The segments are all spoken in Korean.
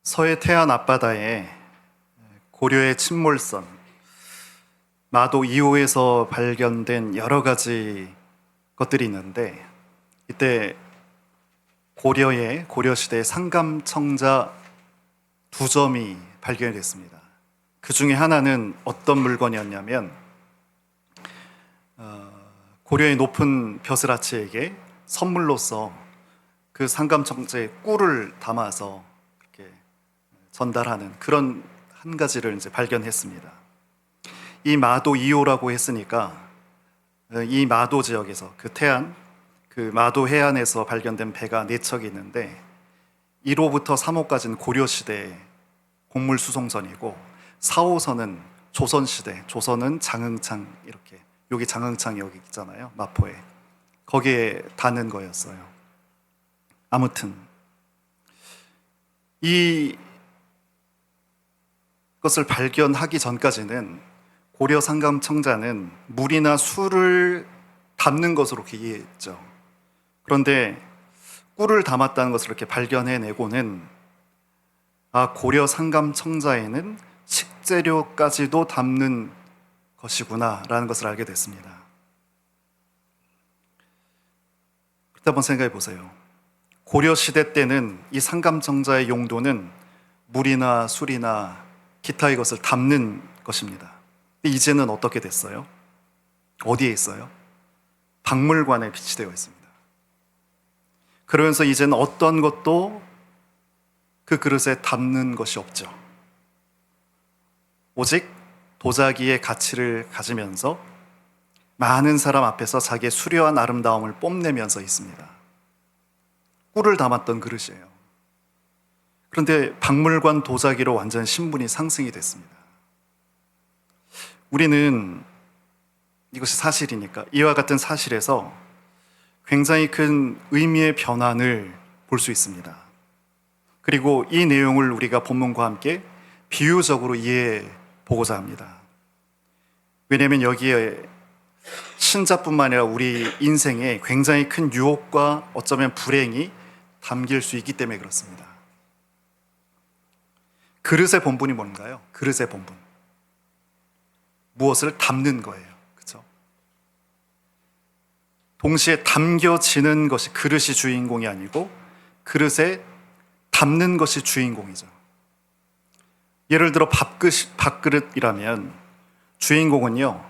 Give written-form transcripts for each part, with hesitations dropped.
서해 태안 앞바다에 고려의 침몰선, 마도 2호에서 발견된 여러 가지 것들이 있는데, 이때 고려시대 상감청자 2점이 발견이 됐습니다. 그 중에 하나는 어떤 물건이었냐면 고려의 높은 벼슬아치에게 선물로서 그 상감청자의 꿀을 담아서 이렇게 전달하는 그런 한 가지를 이제 발견했습니다. 이 마도 2호라고 했으니까 이 마도 지역에서 그 태안 그 마도 해안에서 발견된 배가 4척이 있는데 1호부터 3호까지는 고려시대 곡물 수송선이고 4호선은 조선시대, 조선은 장흥창, 이렇게 여기 장흥창 여기 있잖아요, 마포에, 거기에 닿는 거였어요. 아무튼 이 것을 발견하기 전까지는 고려 상감청자는 물이나 술을 담는 것으로 이해했죠. 그런데 꿀을 담았다는 것을 이렇게 발견해내고는 고려 상감청자에는 식재료까지도 담는 것이구나 라는 것을 알게 됐습니다. 그때 한번 생각해 보세요. 고려시대 때는 이 상감청자의 용도는 물이나 술이나 기타의 것을 담는 것입니다. 근데 이제는 어떻게 됐어요? 어디에 있어요? 박물관에 비치되어 있습니다. 그러면서 이제는 어떤 것도 그 그릇에 담는 것이 없죠. 오직 도자기의 가치를 가지면서 많은 사람 앞에서 자기의 수려한 아름다움을 뽐내면서 있습니다. 꿀을 담았던 그릇이에요. 그런데 박물관 도자기로 완전 신분이 상승이 됐습니다. 우리는 이것이 사실이니까 이와 같은 사실에서 굉장히 큰 의미의 변환을 볼 수 있습니다. 그리고 이 내용을 우리가 본문과 함께 비유적으로 이해해 보고자 합니다. 왜냐하면 여기에 신자뿐만 아니라 우리 인생에 굉장히 큰 유혹과 어쩌면 불행이 담길 수 있기 때문에 그렇습니다. 그릇의 본분이 뭔가요? 그릇의 본분, 무엇을 담는 거예요. 그렇죠? 동시에 담겨지는 것이 그릇이 주인공이 아니고 그릇에 담는 것이 주인공이죠. 예를 들어 밥그릇이라면 주인공은요,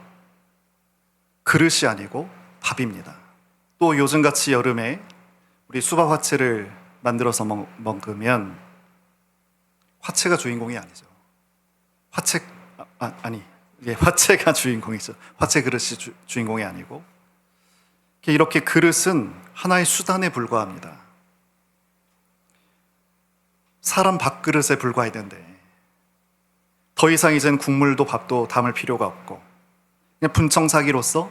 그릇이 아니고 밥입니다. 또 요즘같이 여름에 우리 수박 화채를 만들어서 먹으면 화채가 주인공이 아니죠. 화채가 주인공이죠. 화채 그릇이 주인공이 아니고, 이렇게 그릇은 하나의 수단에 불과합니다. 사람 밥그릇에 불과했는데 더 이상 이젠 국물도 밥도 담을 필요가 없고 그냥 분청사기로서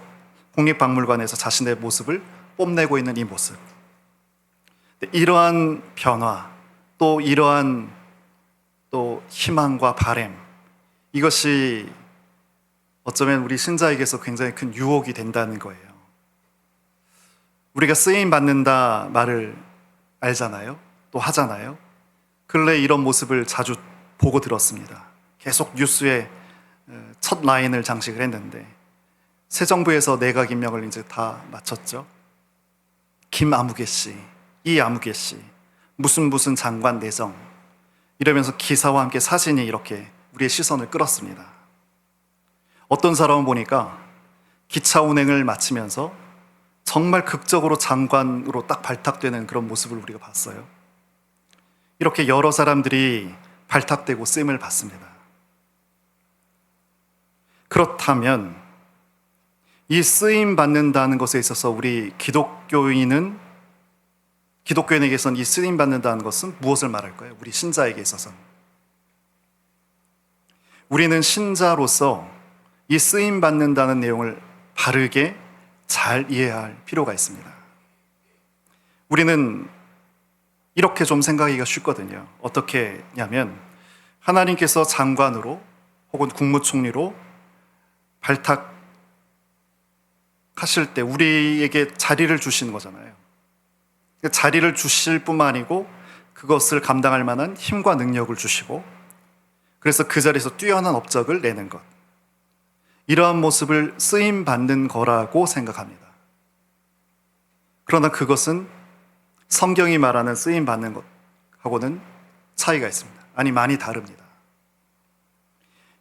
국립박물관에서 자신의 모습을 뽐내고 있는 이 모습, 이러한 변화, 또 이러한 또 희망과 바람, 이것이 어쩌면 우리 신자에게서 굉장히 큰 유혹이 된다는 거예요. 우리가 쓰임 받는다 말을 알잖아요, 또 하잖아요. 근래 이런 모습을 자주 보고 들었습니다. 계속 뉴스에 첫 라인을 장식을 했는데 새 정부에서 내각 임명을 이제 다 마쳤죠. 김아무개 씨, 이아무개 씨, 무슨 장관 내정, 이러면서 기사와 함께 사진이 이렇게 우리의 시선을 끌었습니다. 어떤 사람은 보니까 기차 운행을 마치면서 정말 극적으로 장관으로 딱 발탁되는 그런 모습을 우리가 봤어요. 이렇게 여러 사람들이 발탁되고 쓰임을 받습니다. 그렇다면 이 쓰임 받는다는 것에 있어서 우리 기독교인에게서는 이 쓰임 받는다는 것은 무엇을 말할까요? 우리 신자에게 있어서는 우리는 신자로서 이 쓰임 받는다는 내용을 바르게 잘 이해할 필요가 있습니다. 우리는 이렇게 좀 생각하기가 쉽거든요. 어떻게 하냐면 하나님께서 장관으로 혹은 국무총리로 발탁하실 때 우리에게 자리를 주시는 거잖아요. 자리를 주실 뿐만 아니고 그것을 감당할 만한 힘과 능력을 주시고, 그래서 그 자리에서 뛰어난 업적을 내는 것, 이러한 모습을 쓰임 받는 거라고 생각합니다. 그러나 그것은 성경이 말하는 쓰임 받는 것하고는 차이가 있습니다. 아니, 많이 다릅니다.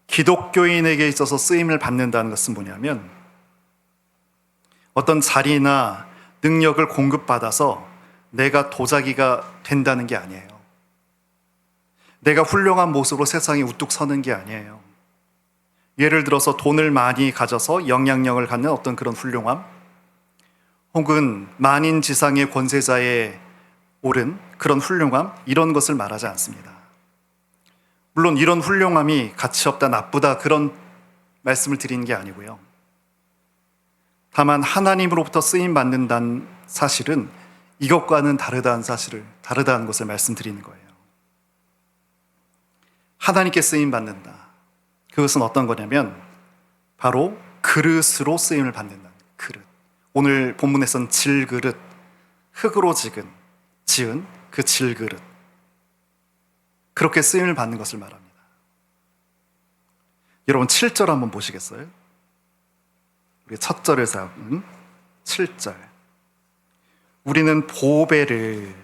기독교인에게 있어서 쓰임을 받는다는 것은 뭐냐면, 어떤 자리나 능력을 공급받아서 내가 도자기가 된다는 게 아니에요. 내가 훌륭한 모습으로 세상에 우뚝 서는 게 아니에요. 예를 들어서 돈을 많이 가져서 영향력을 갖는 어떤 그런 훌륭함, 혹은 만인지상의 권세자에 오른 그런 훌륭함, 이런 것을 말하지 않습니다. 물론 이런 훌륭함이 가치 없다, 나쁘다, 그런 말씀을 드리는 게 아니고요. 다만 하나님으로부터 쓰임 받는다는 사실은 이것과는 다르다는 것을 말씀드리는 거예요. 하나님께 쓰임 받는다. 그것은 어떤 거냐면 바로 그릇으로 쓰임을 받는다. 그릇. 오늘 본문에서는 질그릇, 흙으로 지은 그 질그릇, 그렇게 쓰임을 받는 것을 말합니다. 여러분 7절 한번 보시겠어요? 우리 첫 절을 잡은 7절. 우리는 보배를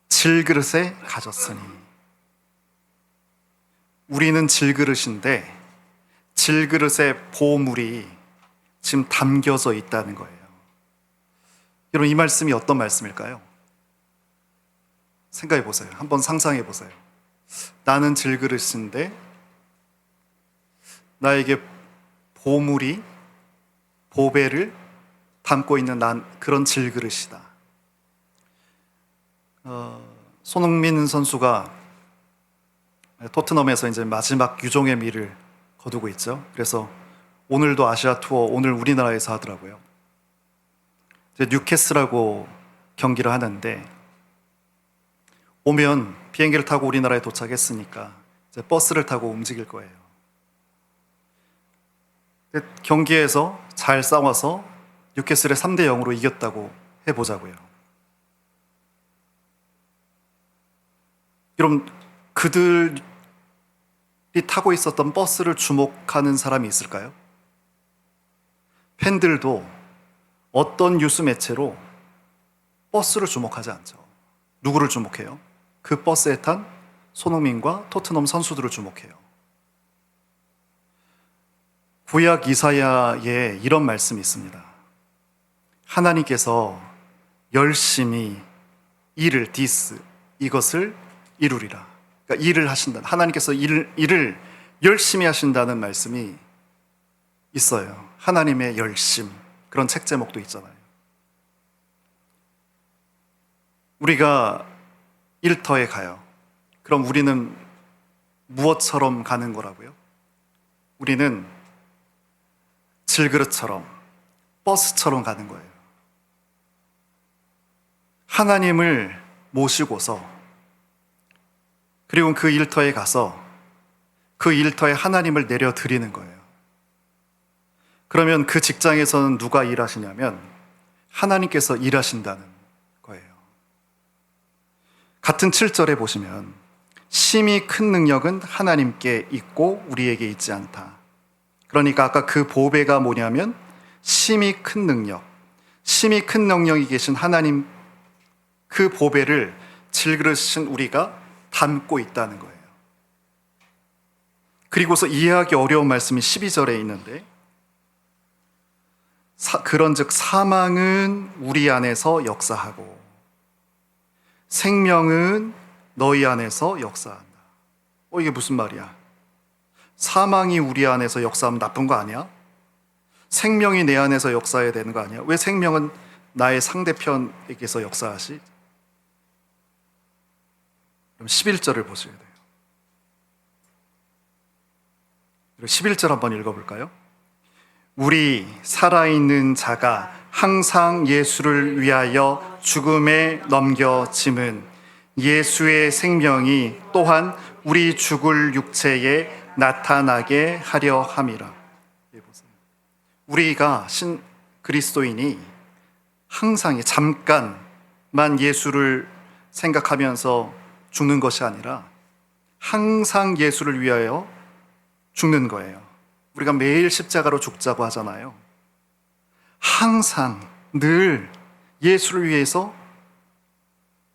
질그릇에 가졌으니. 우리는 질그릇인데 질그릇에 보물이 지금 담겨져 있다는 거예요. 여러분, 이 말씀이 어떤 말씀일까요? 생각해 보세요. 한번 상상해 보세요. 나는 질그릇인데 나에게 보배를 담고 있는 난 그런 질그릇이다. 손흥민 선수가 토트넘에서 이제 마지막 유종의 미를 거두고 있죠. 그래서 오늘도 아시아 투어, 오늘 우리나라에서 하더라고요. 이제 뉴캐슬하고 경기를 하는데, 오면 비행기를 타고 우리나라에 도착했으니까 이제 버스를 타고 움직일 거예요. 경기에서 잘 싸워서 뉴캐슬의 3대0으로 이겼다고 해보자고요. 여러분, 그들이 타고 있었던 버스를 주목하는 사람이 있을까요? 팬들도 어떤 뉴스 매체로 버스를 주목하지 않죠. 누구를 주목해요? 그 버스에 탄 손흥민과 토트넘 선수들을 주목해요. 구약 이사야에 이런 말씀이 있습니다. 하나님께서 열심히 이것을 이루리라. 그러니까 일을 하신다. 하나님께서 일을 열심히 하신다는 말씀이 있어요. 하나님의 열심, 그런 책 제목도 있잖아요. 우리가 일터에 가요. 그럼 우리는 무엇처럼 가는 거라고요? 우리는 질그릇처럼, 버스처럼 가는 거예요. 하나님을 모시고서, 그리고 그 일터에 가서 그 일터에 하나님을 내려드리는 거예요. 그러면 그 직장에서는 누가 일하시냐면 하나님께서 일하신다는 거예요. 같은 7절에 보시면 심히 큰 능력은 하나님께 있고 우리에게 있지 않다. 그러니까 아까 그 보배가 뭐냐면 심히 큰 능력이 계신 하나님, 그 보배를 질그릇인 우리가 담고 있다는 거예요. 그리고서 이해하기 어려운 말씀이 12절에 있는데, 그런즉 사망은 우리 안에서 역사하고 생명은 너희 안에서 역사한다. 이게 무슨 말이야? 사망이 우리 안에서 역사하면 나쁜 거 아니야? 생명이 내 안에서 역사해야 되는 거 아니야? 왜 생명은 나의 상대편에게서 역사하시? 그럼 11절을 보셔야 돼요. 11절 한번 읽어볼까요? 우리 살아있는 자가 항상 예수를 위하여 죽음에 넘겨짐은 예수의 생명이 또한 우리 죽을 육체에 나타나게 하려 함이라. 우리가 그리스도인이 항상 잠깐만 예수를 생각하면서 죽는 것이 아니라 항상 예수를 위하여 죽는 거예요. 우리가 매일 십자가로 죽자고 하잖아요. 항상 늘 예수를 위해서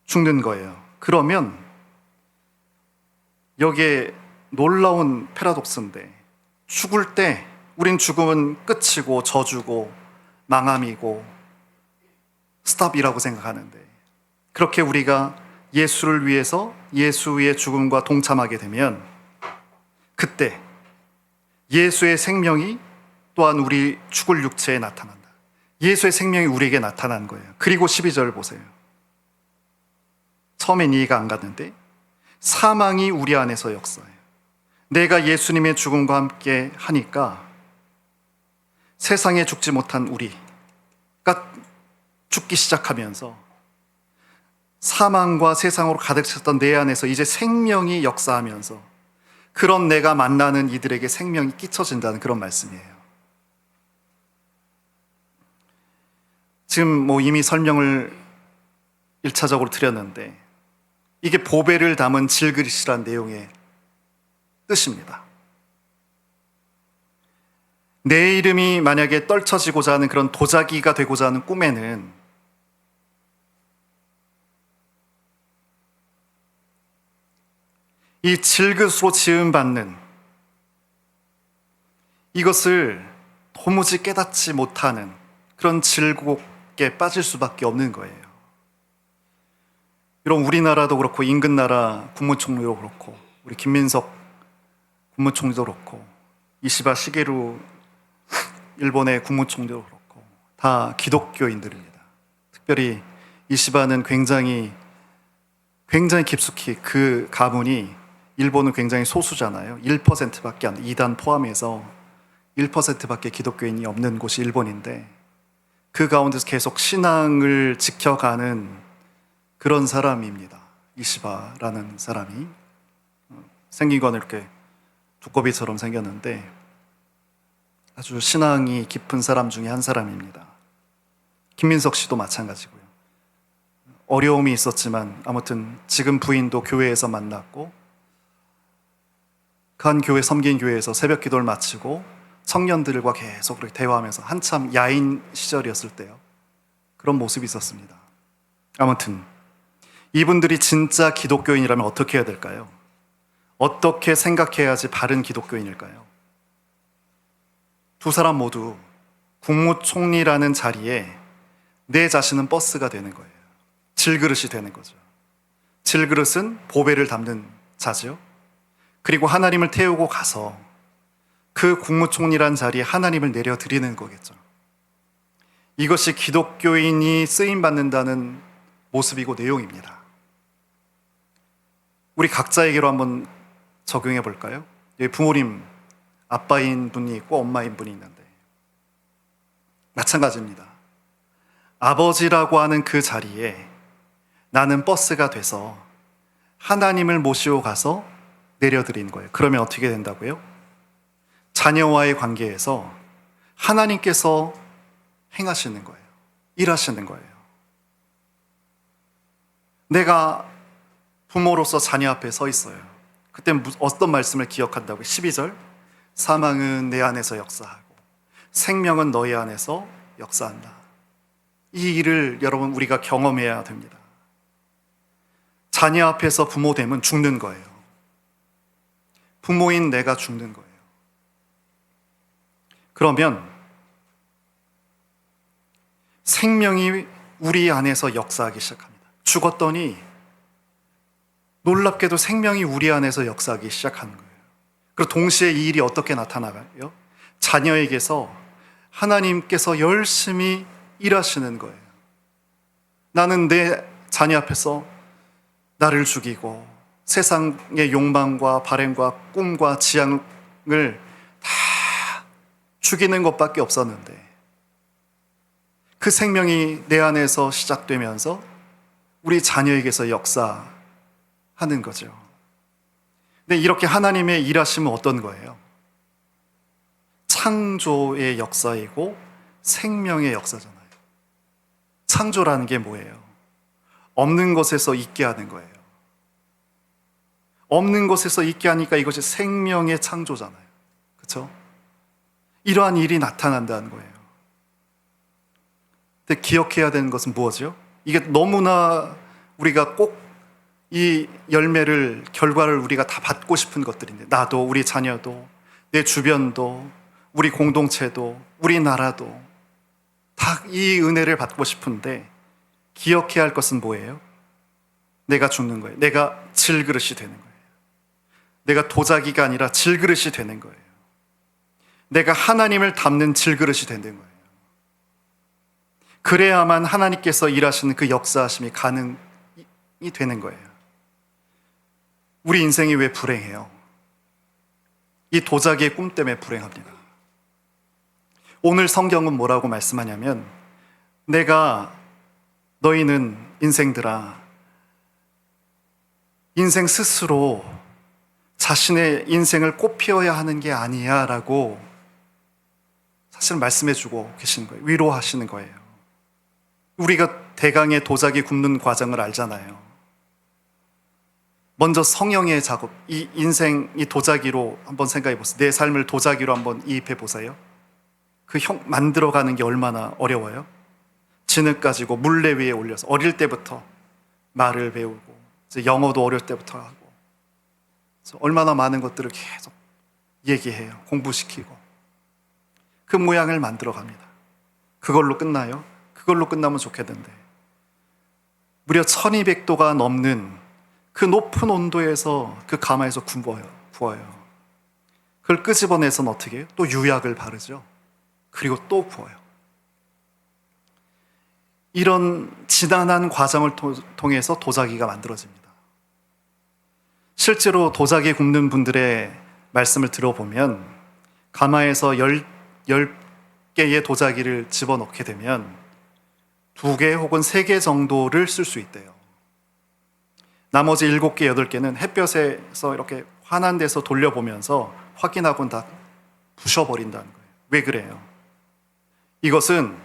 죽는 거예요. 그러면 여기에 놀라운 패러독스인데, 죽을 때 우린 죽음은 끝이고 저주고 망함이고 스탑이라고 생각하는데, 그렇게 우리가 예수를 위해서 예수의 죽음과 동참하게 되면 그때 예수의 생명이 또한 우리 죽을 육체에 나타난다. 예수의 생명이 우리에게 나타난 거예요. 그리고 12절 보세요. 처음엔 이해가 안 갔는데, 사망이 우리 안에서 역사해요. 내가 예수님의 죽음과 함께 하니까 세상에 죽지 못한 우리가 죽기 시작하면서 사망과 세상으로 가득 찼던 내 안에서 이제 생명이 역사하면서 그런 내가 만나는 이들에게 생명이 끼쳐진다는 그런 말씀이에요. 지금 이미 설명을 1차적으로 드렸는데, 이게 보배를 담은 질그릇이란 내용의 뜻입니다. 내 이름이 만약에 떨쳐지고자 하는 그런 도자기가 되고자 하는 꿈에는 이 질그릇으로 지음받는 이것을 도무지 깨닫지 못하는 그런 질곡에 빠질 수밖에 없는 거예요. 이런 우리나라도 그렇고 인근 나라 국무총리도 그렇고 우리 김민석 국무총리도 그렇고 이시바 시게루 일본의 국무총리도 그렇고 다 기독교인들입니다. 특별히 이시바는 굉장히 깊숙이 그 가문이, 일본은 굉장히 소수잖아요. 1%밖에 안 돼. 이단 포함해서 1%밖에 기독교인이 없는 곳이 일본인데, 그 가운데서 계속 신앙을 지켜가는 그런 사람입니다. 이시바라는 사람이. 생긴 건 이렇게 두꺼비처럼 생겼는데 아주 신앙이 깊은 사람 중에 한 사람입니다. 김민석 씨도 마찬가지고요. 어려움이 있었지만 아무튼 지금 부인도 교회에서 만났고, 그 한 교회, 섬긴 교회에서 새벽 기도를 마치고 청년들과 계속 그렇게 대화하면서, 한참 야인 시절이었을 때요, 그런 모습이 있었습니다. 아무튼 이분들이 진짜 기독교인이라면 어떻게 해야 될까요? 어떻게 생각해야지 바른 기독교인일까요? 두 사람 모두 국무총리라는 자리에 내 자신은 버스가 되는 거예요. 질그릇이 되는 거죠. 질그릇은 보배를 담는 자죠. 그리고 하나님을 태우고 가서 그 국무총리란 자리에 하나님을 내려드리는 거겠죠. 이것이 기독교인이 쓰임받는다는 모습이고 내용입니다. 우리 각자에게로 한번 적용해 볼까요? 여기 부모님, 아빠인 분이 있고 엄마인 분이 있는데 마찬가지입니다. 아버지라고 하는 그 자리에 나는 버스가 돼서 하나님을 모시고 가서 내려드리는 거예요. 그러면 어떻게 된다고요? 자녀와의 관계에서 하나님께서 행하시는 거예요. 일하시는 거예요. 내가 부모로서 자녀 앞에 서 있어요. 그때 어떤 말씀을 기억한다고요? 12절, 사망은 내 안에서 역사하고 생명은 너희 안에서 역사한다. 이 일을 여러분 우리가 경험해야 됩니다. 자녀 앞에서 부모 되면 죽는 거예요. 부모인 내가 죽는 거예요. 그러면 생명이 우리 안에서 역사하기 시작합니다. 죽었더니 놀랍게도 생명이 우리 안에서 역사하기 시작하는 거예요. 그리고 동시에 이 일이 어떻게 나타나요? 자녀에게서 하나님께서 열심히 일하시는 거예요. 나는 내 자녀 앞에서 나를 죽이고 세상의 욕망과 바램과 꿈과 지향을 다 죽이는 것밖에 없었는데, 그 생명이 내 안에서 시작되면서 우리 자녀에게서 역사하는 거죠. 근데 이렇게 하나님의 일하심은 어떤 거예요? 창조의 역사이고 생명의 역사잖아요. 창조라는 게 뭐예요? 없는 것에서 있게 하는 거예요. 없는 것에서 있게 하니까 이것이 생명의 창조잖아요. 그렇죠? 이러한 일이 나타난다는 거예요. 근데 기억해야 되는 것은 무엇이요? 이게 너무나 우리가 꼭 이 열매를, 결과를 우리가 다 받고 싶은 것들인데, 나도, 우리 자녀도, 내 주변도, 우리 공동체도, 우리나라도 다 이 은혜를 받고 싶은데 기억해야 할 것은 뭐예요? 내가 죽는 거예요. 내가 질그릇이 되는 거예요. 내가 도자기가 아니라 질그릇이 되는 거예요. 내가 하나님을 담는 질그릇이 되는 거예요. 그래야만 하나님께서 일하시는 그 역사하심이 가능이 되는 거예요. 우리 인생이 왜 불행해요? 이 도자기의 꿈 때문에 불행합니다. 오늘 성경은 뭐라고 말씀하냐면, 너희는 인생들아, 인생 스스로 자신의 인생을 꽃피워야 하는 게 아니야 라고 사실 말씀해주고 계시는 거예요. 위로하시는 거예요. 우리가 대강의 도자기 굽는 과정을 알잖아요. 먼저 성령의 작업, 이 인생, 이 도자기로 한번 생각해 보세요. 내 삶을 도자기로 한번 이입해 보세요. 그 만들어가는 게 얼마나 어려워요? 진흙 가지고 물레 위에 올려서 어릴 때부터 말을 배우고, 이제 영어도 어릴 때부터 하고, 그래서 얼마나 많은 것들을 계속 얘기해요. 공부시키고 그 모양을 만들어 갑니다. 그걸로 끝나요? 그걸로 끝나면 좋겠는데 무려 1200도가 넘는 그 높은 온도에서 그 가마에서 구워요. 그걸 끄집어내서는 어떻게 해요? 또 유약을 바르죠. 그리고 또 구워요. 이런 지난한 과정을 통해서 도자기가 만들어집니다. 실제로 도자기 굽는 분들의 말씀을 들어보면 가마에서 10개의 도자기를 집어넣게 되면 2개 혹은 3개 정도를 쓸 수 있대요. 나머지 7개, 8개는 햇볕에서 이렇게 환한 데서 돌려보면서 확인하고는 다 부셔버린다는 거예요. 왜 그래요? 이것은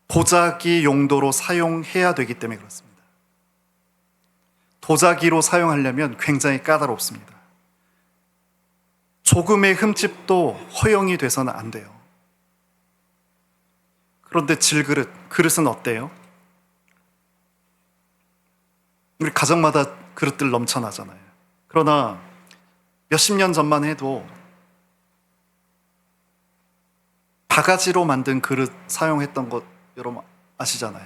도자기 용도로 사용해야 되기 때문에 그렇습니다. 도자기로 사용하려면 굉장히 까다롭습니다. 조금의 흠집도 허용이 돼서는 안 돼요. 그런데 그릇은 어때요? 우리 가정마다 그릇들 넘쳐나잖아요. 그러나 몇십 년 전만 해도 바가지로 만든 그릇 사용했던 것 여러분 아시잖아요.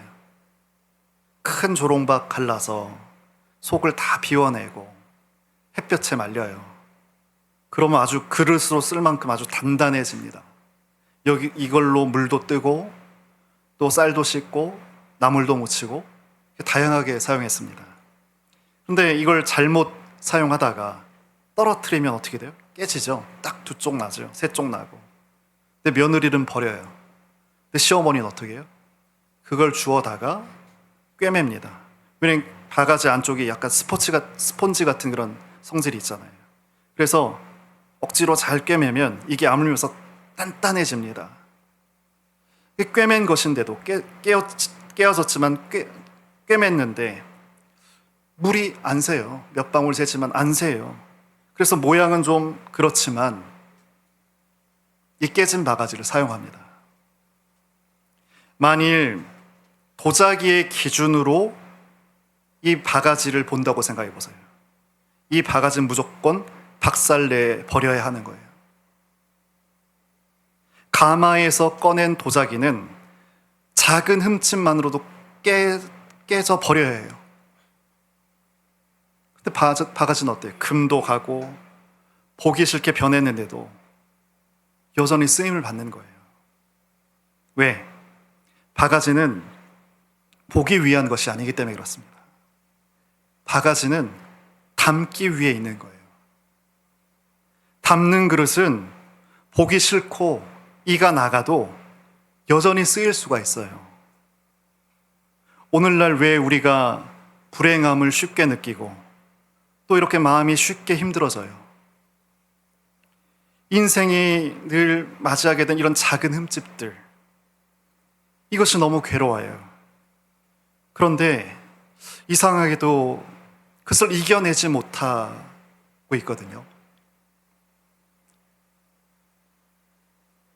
큰 조롱박 갈라서 속을 다 비워내고 햇볕에 말려요. 그러면 아주 그릇으로 쓸 만큼 아주 단단해집니다. 이걸로 물도 뜨고 또 쌀도 씻고 나물도 무치고 다양하게 사용했습니다. 근데 이걸 잘못 사용하다가 떨어뜨리면 어떻게 돼요? 깨지죠. 딱 2쪽 나죠. 3쪽 나고. 근데 며느리는 버려요. 근데 시어머니는 어떻게 해요? 그걸 주워다가 꿰맵니다. 왜냐면 바가지 안쪽에 약간 스펀지 같은 그런 성질이 있잖아요. 그래서 억지로 잘 꿰매면 이게 아물면서 단단해집니다. 꿰맨 것인데도 깨어졌지만 꿰맸는데 물이 안 새요. 몇 방울 새지만 안 새요. 그래서 모양은 좀 그렇지만 이 깨진 바가지를 사용합니다. 만일 도자기의 기준으로 이 바가지를 본다고 생각해 보세요. 이 바가지는 무조건 박살내 버려야 하는 거예요. 가마에서 꺼낸 도자기는 작은 흠집만으로도 깨져 버려야 해요. 근데 바가지는 어때요? 금도 가고 보기 싫게 변했는데도 여전히 쓰임을 받는 거예요. 왜? 바가지는 보기 위한 것이 아니기 때문에 그렇습니다. 바가지는 담기 위해 있는 거예요. 담는 그릇은 보기 싫고 이가 나가도 여전히 쓰일 수가 있어요. 오늘날 왜 우리가 불행함을 쉽게 느끼고 또 이렇게 마음이 쉽게 힘들어져요? 인생이 늘 맞이하게 된 이런 작은 흠집들, 이것이 너무 괴로워요. 그런데 이상하게도 그것을 이겨내지 못하고 있거든요.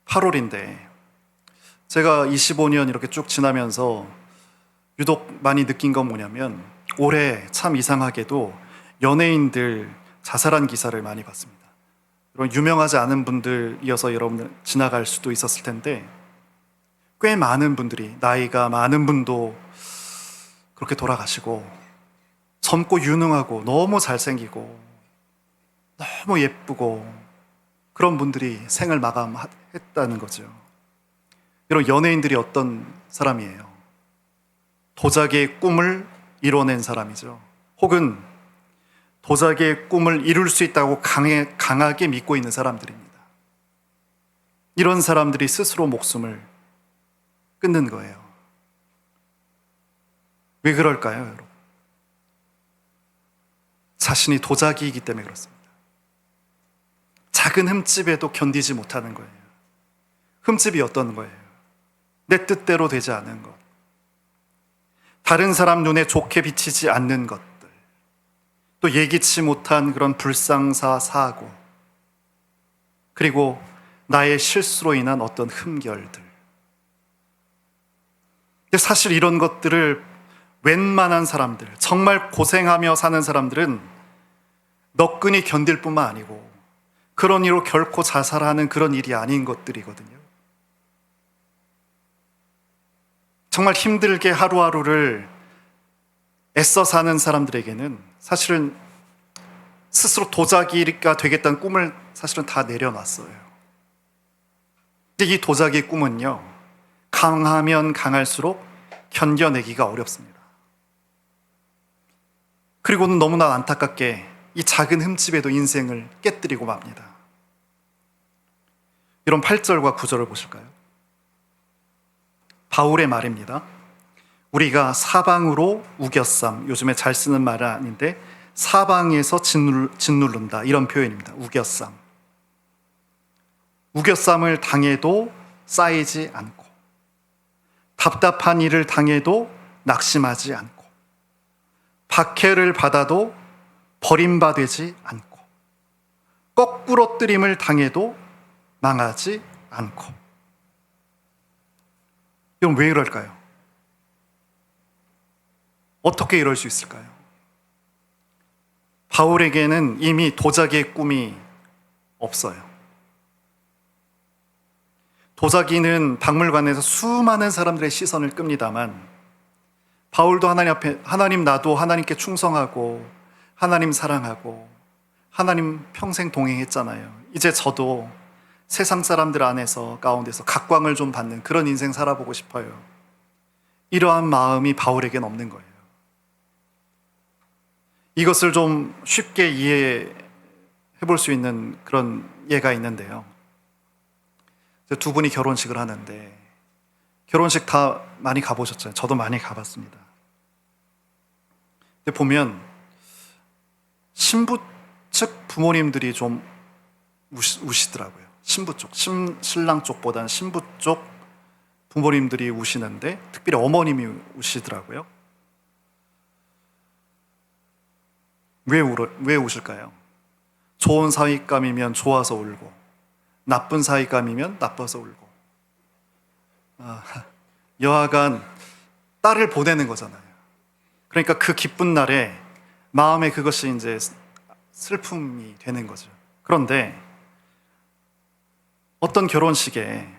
8월인데 제가 25년 이렇게 쭉 지나면서 유독 많이 느낀 건 뭐냐면 올해 참 이상하게도 연예인들 자살한 기사를 많이 봤습니다. 이런 유명하지 않은 분들이어서 여러분들 지나갈 수도 있었을 텐데 꽤 많은 분들이, 나이가 많은 분도 그렇게 돌아가시고, 젊고 유능하고 너무 잘생기고 너무 예쁘고 그런 분들이 생을 마감했다는 거죠. 이런 연예인들이 어떤 사람이에요? 도자기의 꿈을 이뤄낸 사람이죠. 혹은 도자기의 꿈을 이룰 수 있다고 강하게 믿고 있는 사람들입니다. 이런 사람들이 스스로 목숨을 끊는 거예요. 왜 그럴까요, 여러분? 자신이 도자기이기 때문에 그렇습니다. 작은 흠집에도 견디지 못하는 거예요. 흠집이 어떤 거예요? 내 뜻대로 되지 않은 것, 다른 사람 눈에 좋게 비치지 않는 것들, 또 예기치 못한 그런 불상사, 사고, 그리고 나의 실수로 인한 어떤 흠결들. 근데 사실 이런 것들을 웬만한 사람들, 정말 고생하며 사는 사람들은 너끈히 견딜 뿐만 아니고 그런 이로 결코 자살하는 그런 일이 아닌 것들이거든요. 정말 힘들게 하루하루를 애써 사는 사람들에게는 사실은 스스로 도자기가 되겠다는 꿈을 사실은 다 내려놨어요. 근데 이 도자기의 꿈은요, 강하면 강할수록 견뎌내기가 어렵습니다. 그리고는 너무나 안타깝게 이 작은 흠집에도 인생을 깨뜨리고 맙니다. 이런 8절과 9절을 보실까요? 바울의 말입니다. 우리가 사방으로 우겨쌈, 요즘에 잘 쓰는 말은 아닌데 사방에서 짓누른다, 이런 표현입니다. 우겨쌈. 우겨쌈을 당해도 쌓이지 않고, 답답한 일을 당해도 낙심하지 않고, 박해를 받아도 버림받지 않고, 거꾸로뜨림을 당해도 망하지 않고. 이건 왜 이럴까요? 어떻게 이럴 수 있을까요? 바울에게는 이미 도자기의 꿈이 없어요. 도자기는 박물관에서 수많은 사람들의 시선을 끕니다만, 바울도 하나님 앞에, 하나님, 나도 하나님께 충성하고 하나님 사랑하고 하나님 평생 동행했잖아요. 이제 저도 세상 사람들 안에서 가운데서 각광을 좀 받는 그런 인생 살아보고 싶어요. 이러한 마음이 바울에겐 없는 거예요. 이것을 좀 쉽게 이해해 볼 수 있는 그런 예가 있는데요. 두 분이 결혼식을 하는데, 결혼식 다 많이 가보셨잖아요. 저도 많이 가봤습니다. 근데 보면 신부 측 부모님들이 좀 우시더라고요. 신부 쪽, 신랑 쪽보다는 신부 쪽 부모님들이 우시는데 특별히 어머님이 우시더라고요. 왜 우실까요? 좋은 사윗감이면 좋아서 울고, 나쁜 사윗감이면 나빠서 울고. 여하간 딸을 보내는 거잖아요. 그러니까 그 기쁜 날에 마음에 그것이 이제 슬픔이 되는 거죠. 그런데 어떤 결혼식에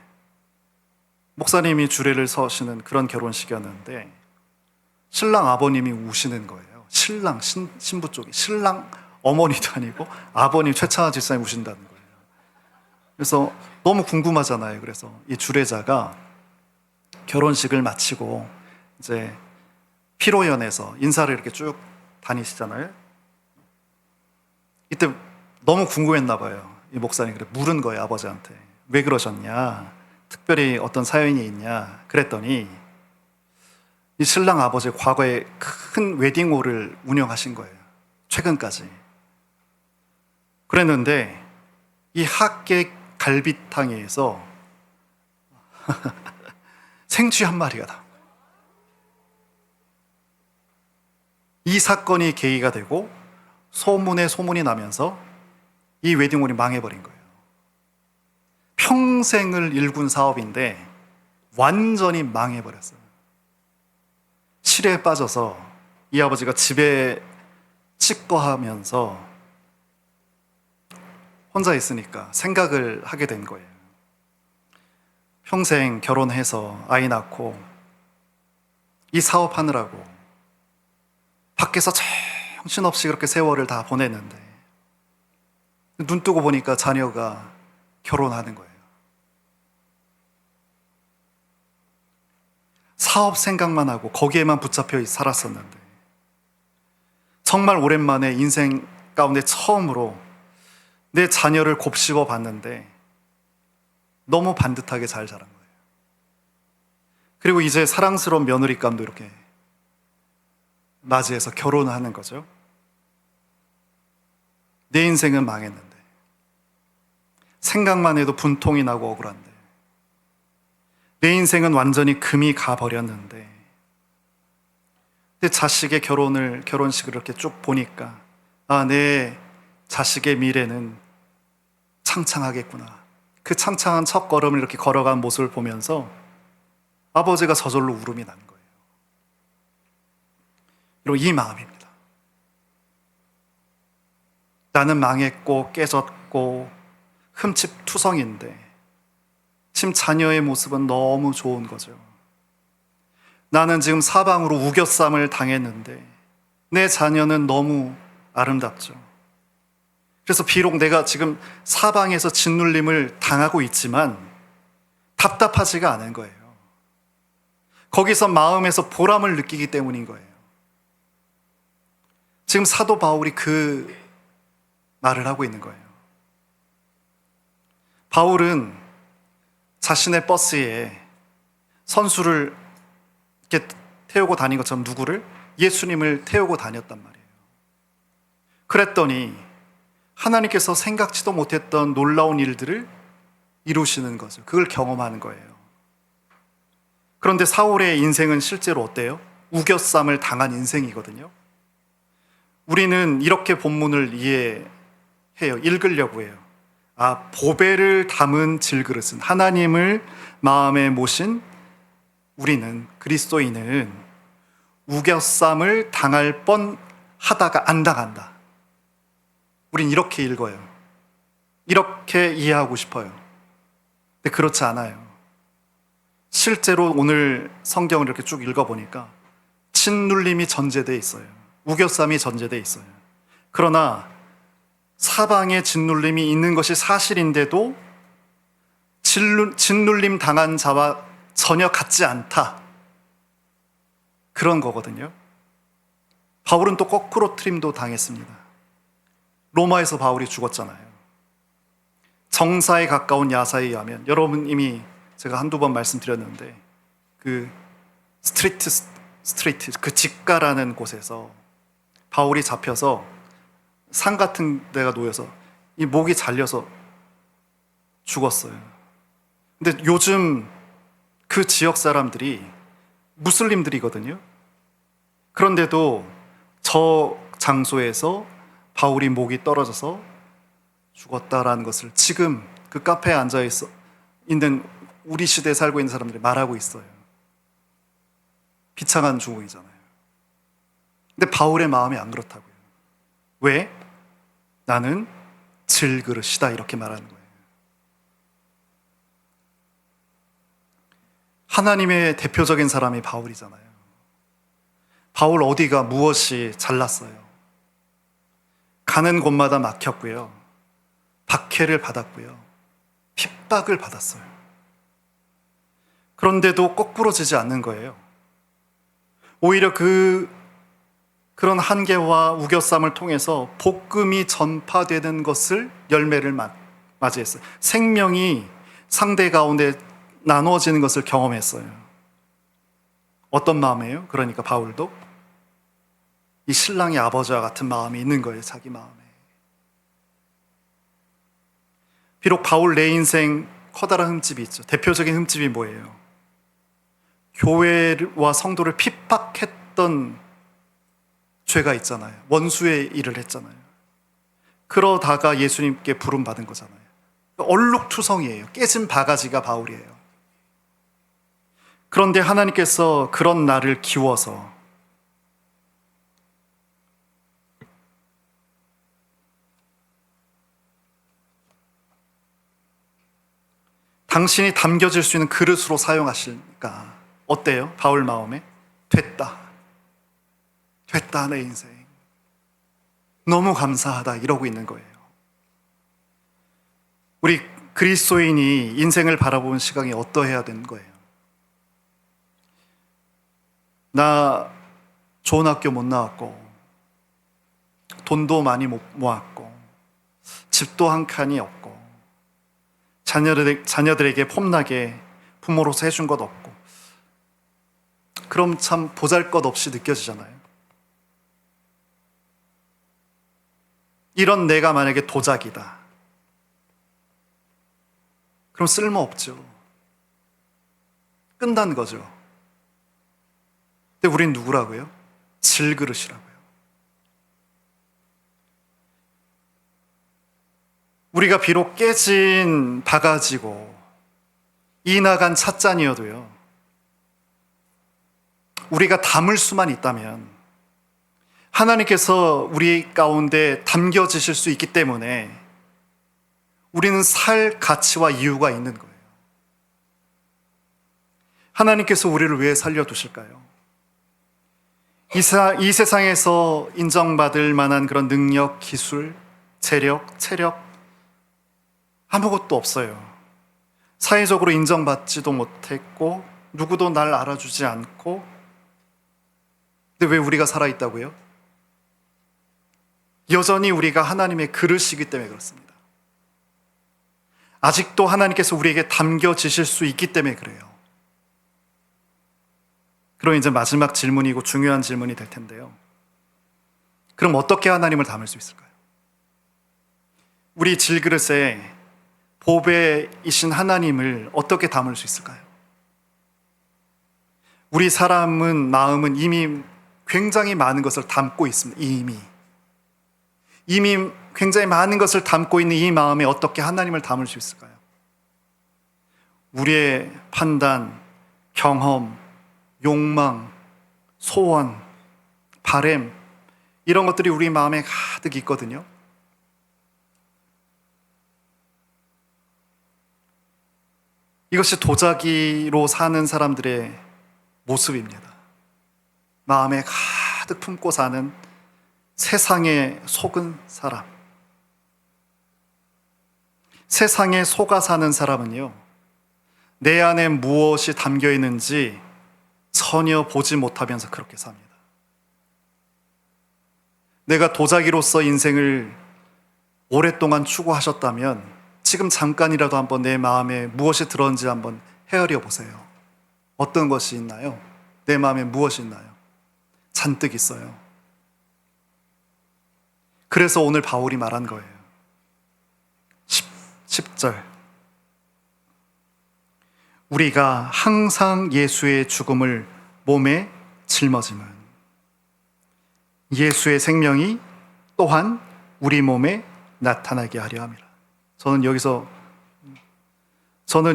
목사님이 주례를 서시는 그런 결혼식이었는데 신랑 아버님이 우시는 거예요. 신부 쪽이. 신랑 어머니도 아니고 아버님 최창하 집사님 우신다는 거예요. 그래서 너무 궁금하잖아요. 그래서 이 주례자가 결혼식을 마치고 이제 피로연에서 인사를 이렇게 쭉 다니시잖아요. 이때 너무 궁금했나 봐요. 이 목사님 그래 물은 거예요, 아버지한테. 왜 그러셨냐? 특별히 어떤 사연이 있냐? 그랬더니 이 신랑 아버지 과거에 큰 웨딩홀을 운영하신 거예요. 최근까지. 그랬는데 이 학계 갈비탕에서 생쥐 한 마리가 나온 거예요. 이 사건이 계기가 되고 소문에 소문이 나면서 이 웨딩홀이 망해버린 거예요. 평생을 일군 사업인데 완전히 망해버렸어요. 실에 빠져서 이 아버지가 집에 치과하면서 혼자 있으니까 생각을 하게 된 거예요. 평생 결혼해서 아이 낳고 이 사업하느라고 밖에서 정신없이 그렇게 세월을 다 보냈는데 눈 뜨고 보니까 자녀가 결혼하는 거예요. 사업 생각만 하고 거기에만 붙잡혀 살았었는데 정말 오랜만에 인생 가운데 처음으로 내 자녀를 곱씹어 봤는데 너무 반듯하게 잘 자란 거예요. 그리고 이제 사랑스러운 며느리감도 이렇게 맞이해서 결혼하는 거죠. 내 인생은 망했는데 생각만 해도 분통이 나고 억울한데 내 인생은 완전히 금이 가버렸는데 내 자식의 결혼식을 이렇게 쭉 보니까 내 자식의 미래는 창창하겠구나. 그 창창한 첫걸음을 이렇게 걸어간 모습을 보면서 아버지가 저절로 울음이 나는 거예요. 그리고 이 마음입니다. 나는 망했고 깨졌고 흠집투성인데 지금 자녀의 모습은 너무 좋은 거죠. 나는 지금 사방으로 우겨쌈을 당했는데 내 자녀는 너무 아름답죠. 그래서 비록 내가 지금 사방에서 짓눌림을 당하고 있지만 답답하지가 않은 거예요. 거기서 마음에서 보람을 느끼기 때문인 거예요. 지금 사도 바울이 그 말을 하고 있는 거예요. 바울은 자신의 버스에 선수를 이렇게 태우고 다닌 것처럼 누구를? 예수님을 태우고 다녔단 말이에요. 그랬더니 하나님께서 생각지도 못했던 놀라운 일들을 이루시는 거죠. 그걸 경험하는 거예요. 그런데 사울의 인생은 실제로 어때요? 우겨쌈을 당한 인생이거든요. 우리는 이렇게 본문을 이해해요. 읽으려고 해요. 보배를 담은 질그릇은 하나님을 마음에 모신 우리는 그리스도인은 우겨쌈을 당할 뻔하다가 안 당한다. 우린 이렇게 읽어요. 이렇게 이해하고 싶어요. 근데 그렇지 않아요. 실제로 오늘 성경을 이렇게 쭉 읽어보니까 짓눌림이 전제되어 있어요. 우겨쌈이 전제되어 있어요. 그러나 사방에 짓눌림이 있는 것이 사실인데도 짓눌림 당한 자와 전혀 같지 않다. 그런 거거든요. 바울은 또 거꾸로 트림도 당했습니다. 로마에서 바울이 죽었잖아요. 정사에 가까운 야사에 의하면, 여러분 이미 제가 한두 번 말씀드렸는데 그 스트리트 그 직가라는 곳에서 바울이 잡혀서 상 같은 데가 놓여서 이 목이 잘려서 죽었어요. 근데 요즘 그 지역 사람들이 무슬림들이거든요. 그런데도 저 장소에서 바울이 목이 떨어져서 죽었다라는 것을 지금 그 카페에 앉아 있는 우리 시대에 살고 있는 사람들이 말하고 있어요. 비참한 죽음이잖아요. 근데 바울의 마음이 안 그렇다고요. 왜? 나는 질그릇이다 이렇게 말하는 거예요. 하나님의 대표적인 사람이 바울이잖아요. 바울 어디가 무엇이 잘났어요? 가는 곳마다 막혔고요. 박해를 받았고요. 핍박을 받았어요. 그런데도 거꾸로지지 않는 거예요. 오히려 그런 한계와 우겨쌈을 통해서 복음이 전파되는 것을 열매를 맞이했어요. 생명이 상대 가운데 나누어지는 것을 경험했어요. 어떤 마음이에요? 그러니까 바울도 이 신랑의 아버지와 같은 마음이 있는 거예요. 자기 마음에. 비록 바울 내 인생 커다란 흠집이 있죠. 대표적인 흠집이 뭐예요? 교회와 성도를 핍박했던 죄가 있잖아요. 원수의 일을 했잖아요. 그러다가 예수님께 부름받은 거잖아요. 얼룩투성이에요. 깨진 바가지가 바울이에요. 그런데 하나님께서 그런 나를 기워서 당신이 담겨질 수 있는 그릇으로 사용하실까? 어때요? 바울 마음에? 됐다. 됐다, 내 인생. 너무 감사하다. 이러고 있는 거예요. 우리 그리스도인이 인생을 바라보는 시각이 어떠해야 되는 거예요? 나 좋은 학교 못 나왔고, 돈도 많이 못 모았고, 집도 한 칸이 없고, 자녀들에게 폼나게 부모로서 해준 것 없고, 그럼 참 보잘것없이 느껴지잖아요. 이런 내가 만약에 도자기다, 그럼 쓸모없죠. 끝난 거죠. 근데 우린 누구라고요? 질그릇이라고요. 우리가 비록 깨진 바가지고 이 나간 찻잔이어도요, 우리가 담을 수만 있다면 하나님께서 우리 가운데 담겨지실 수 있기 때문에 우리는 살 가치와 이유가 있는 거예요. 하나님께서 우리를 왜 살려두실까요? 이 세상에서 인정받을 만한 그런 능력, 기술, 재력, 체력 아무것도 없어요. 사회적으로 인정받지도 못했고 누구도 날 알아주지 않고, 근데 왜 우리가 살아있다고요? 여전히 우리가 하나님의 그릇이기 때문에 그렇습니다. 아직도 하나님께서 우리에게 담겨지실 수 있기 때문에 그래요. 그럼 이제 마지막 질문이고 중요한 질문이 될 텐데요. 그럼 어떻게 하나님을 담을 수 있을까요? 우리 질그릇에 보배이신 하나님을 어떻게 담을 수 있을까요? 우리 마음은 이미 굉장히 많은 것을 담고 있습니다. 이미 굉장히 많은 것을 담고 있는 이 마음에 어떻게 하나님을 담을 수 있을까요? 우리의 판단, 경험, 욕망, 소원, 바램, 이런 것들이 우리 마음에 가득 있거든요. 이것이 도자기로 사는 사람들의 모습입니다. 마음에 가득 품고 사는 세상에 속은 사람. 세상에 속아 사는 사람은요, 내 안에 무엇이 담겨 있는지 전혀 보지 못하면서 그렇게 삽니다. 내가 도자기로서 인생을 오랫동안 추구하셨다면 지금 잠깐이라도 한번 내 마음에 무엇이 들었는지 한번 헤아려 보세요. 어떤 것이 있나요? 내 마음에 무엇이 있나요? 잔뜩 있어요. 그래서 오늘 바울이 말한 거예요. 10절. 우리가 항상 예수의 죽음을 몸에 짊어짐은 예수의 생명이 또한 우리 몸에 나타나게 하려 함이라. 저는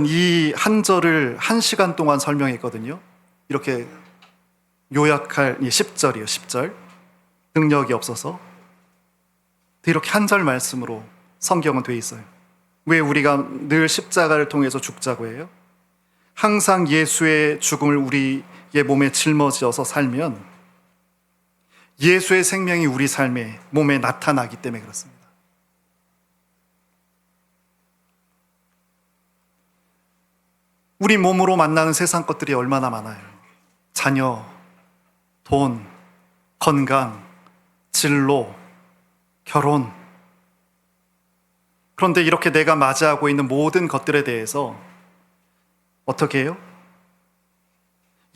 이 한 절을 1시간 동안 설명했거든요. 이렇게 요약할 10절이에요. 10절. 능력이 없어서. 이렇게 한 절 말씀으로 성경은 돼 있어요. 왜 우리가 늘 십자가를 통해서 죽자고 해요? 항상 예수의 죽음을 우리의 몸에 짊어져서 살면 예수의 생명이 우리 삶에 몸에 나타나기 때문에 그렇습니다. 우리 몸으로 만나는 세상 것들이 얼마나 많아요. 자녀, 돈, 건강, 진로, 결혼. 그런데 이렇게 내가 맞이하고 있는 모든 것들에 대해서 어떻게 해요?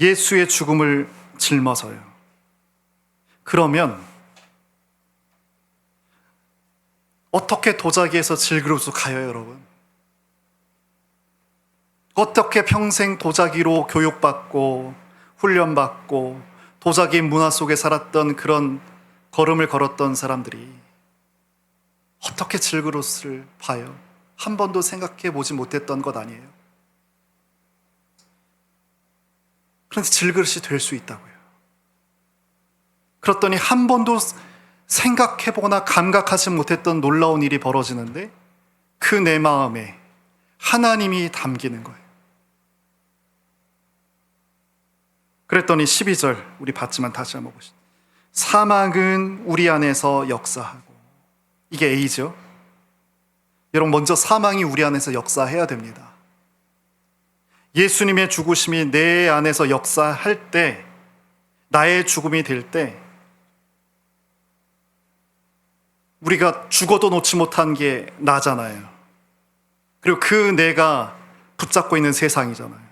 예수의 죽음을 짊어져요. 그러면 어떻게 도자기에서 질그릇으로 가요, 여러분? 어떻게 평생 도자기로 교육받고 훈련받고 도자기 문화 속에 살았던 그런 걸음을 걸었던 사람들이 어떻게 질그릇을 봐요? 한 번도 생각해 보지 못했던 것 아니에요? 그런데 질그릇이 될 수 있다고요. 그랬더니 한 번도 생각해보거나 감각하지 못했던 놀라운 일이 벌어지는데 그 내 마음에 하나님이 담기는 거예요. 그랬더니 12절 우리 봤지만 다시 한번 보시죠. 사망은 우리 안에서 역사하고, 이게 A죠. 여러분, 먼저 사망이 우리 안에서 역사해야 됩니다. 예수님의 죽으심이 내 안에서 역사할 때, 나의 죽음이 될 때, 우리가 죽어도 놓지 못한 게 나잖아요. 그리고 그 내가 붙잡고 있는 세상이잖아요.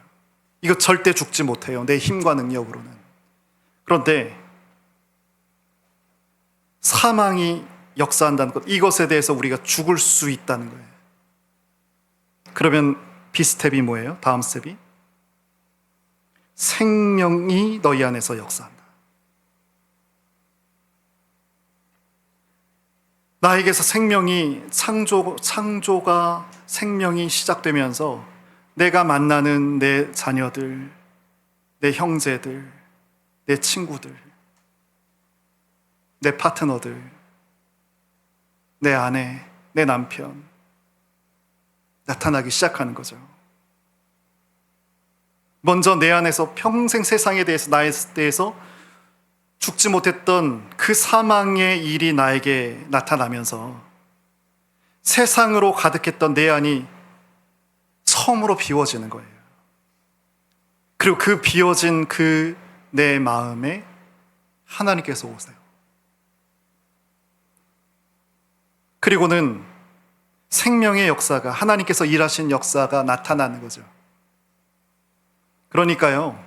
이거 절대 죽지 못해요. 내 힘과 능력으로는. 그런데 사망이 역사한다는 것, 이것에 대해서 우리가 죽을 수 있다는 거예요. 그러면 B스텝이 뭐예요? 다음 스텝이 생명이 너희 안에서 역사한다. 나에게서 창조가 생명이 시작되면서 내가 만나는 내 자녀들, 내 형제들, 내 친구들, 내 파트너들, 내 아내, 내 남편 나타나기 시작하는 거죠. 먼저 내 안에서 평생 세상에 대해서, 나에 대해서 죽지 못했던 그 사망의 일이 나에게 나타나면서 세상으로 가득했던 내 안이 처음으로 비워지는 거예요. 그리고 그 비워진 그 내 마음에 하나님께서 오세요. 그리고는 생명의 역사가, 하나님께서 일하신 역사가 나타나는 거죠. 그러니까요,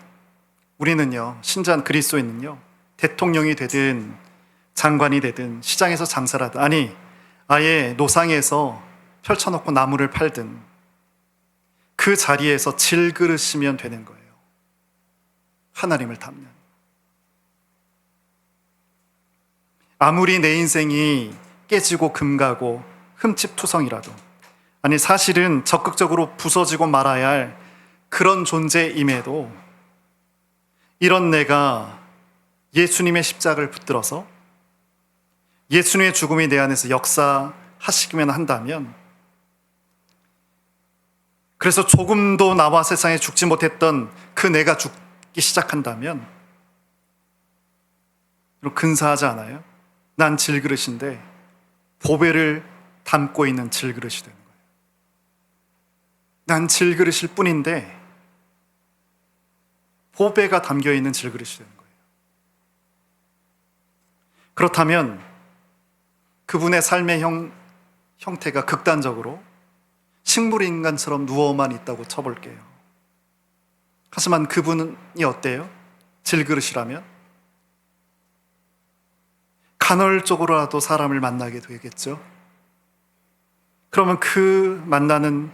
우리는요, 신자한 그리스도인은요, 대통령이 되든 장관이 되든 시장에서 장사를 하든, 아니 아예 노상에서 펼쳐놓고 나무를 팔든 그 자리에서 질그릇이면 되는 거예요. 하나님을 담는. 아무리 내 인생이 깨지고 금가고 흠집투성이라도, 아니 사실은 적극적으로 부서지고 말아야 할 그런 존재임에도 이런 내가 예수님의 십자가를 붙들어서 예수님의 죽음이 내 안에서 역사하시기만 한다면, 그래서 조금도 나와 세상에 죽지 못했던 그 내가 죽기 시작한다면, 근사하지 않아요? 난 질그릇인데 보배를 담고 있는 질그릇이 되는 거예요. 난 질그릇일 뿐인데 보배가 담겨있는 질그릇이 되는 거예요. 그렇다면 그분의 삶의 형태가 극단적으로 식물인간처럼 누워만 있다고 쳐볼게요. 하지만 그분이 어때요? 질그릇이라면 간헐적으로라도 사람을 만나게 되겠죠. 그러면 그 만나는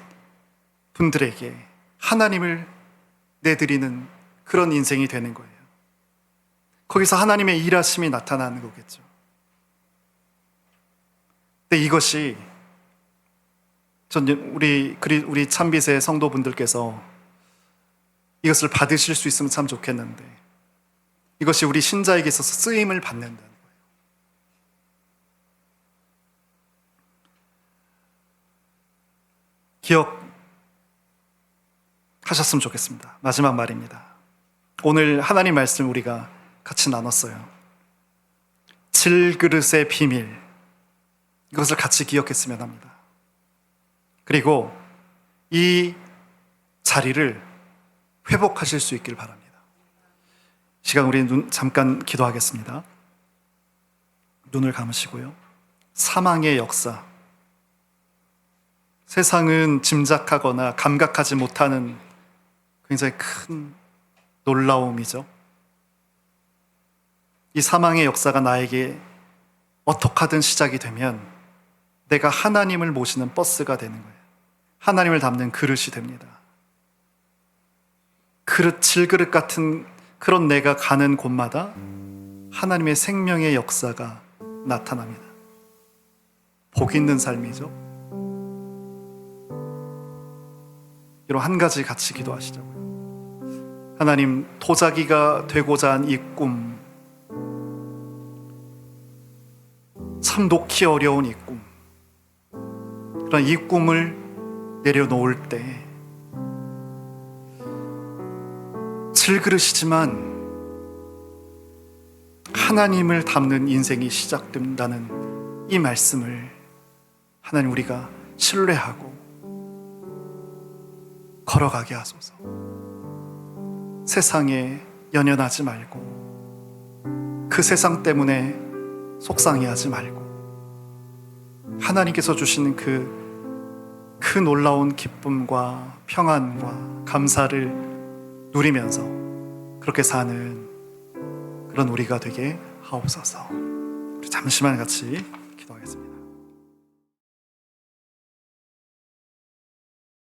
분들에게 하나님을 내드리는 그런 인생이 되는 거예요. 거기서 하나님의 일하심이 나타나는 거겠죠. 근데 이것이 우리 참빛의 성도분들께서 이것을 받으실 수 있으면 참 좋겠는데, 이것이 우리 신자에게 있어서 쓰임을 받는다는 거예요. 기억하셨으면 좋겠습니다. 마지막 말입니다. 오늘 하나님 말씀 우리가 같이 나눴어요. 질그릇의 비밀, 이것을 같이 기억했으면 합니다. 그리고 이 자리를 회복하실 수 있길 바랍니다. 시간 우리 잠깐 기도하겠습니다. 눈을 감으시고요. 사망의 역사, 세상은 짐작하거나 감각하지 못하는 굉장히 큰 놀라움이죠. 이 사망의 역사가 나에게 어떻게 하든 시작이 되면 내가 하나님을 모시는 버스가 되는 거예요. 하나님을 담는 그릇이 됩니다. 질그릇 같은 그런 내가 가는 곳마다 하나님의 생명의 역사가 나타납니다. 복 있는 삶이죠. 이런 한 가지 같이 기도하시자고요. 하나님, 도자기가 되고자 한 이 꿈, 참 놓기 어려운 이 꿈, 그런 이 꿈을 내려놓을 때 질그릇이지만 하나님을 닮는 인생이 시작된다는 이 말씀을 하나님 우리가 신뢰하고 걸어가게 하소서. 세상에 연연하지 말고 그 세상 때문에 속상해하지 말고 하나님께서 주시는 그 놀라운 기쁨과 평안과 감사를 누리면서 그렇게 사는 그런 우리가 되게 하옵소서. 우리 잠시만 같이 기도하겠습니다.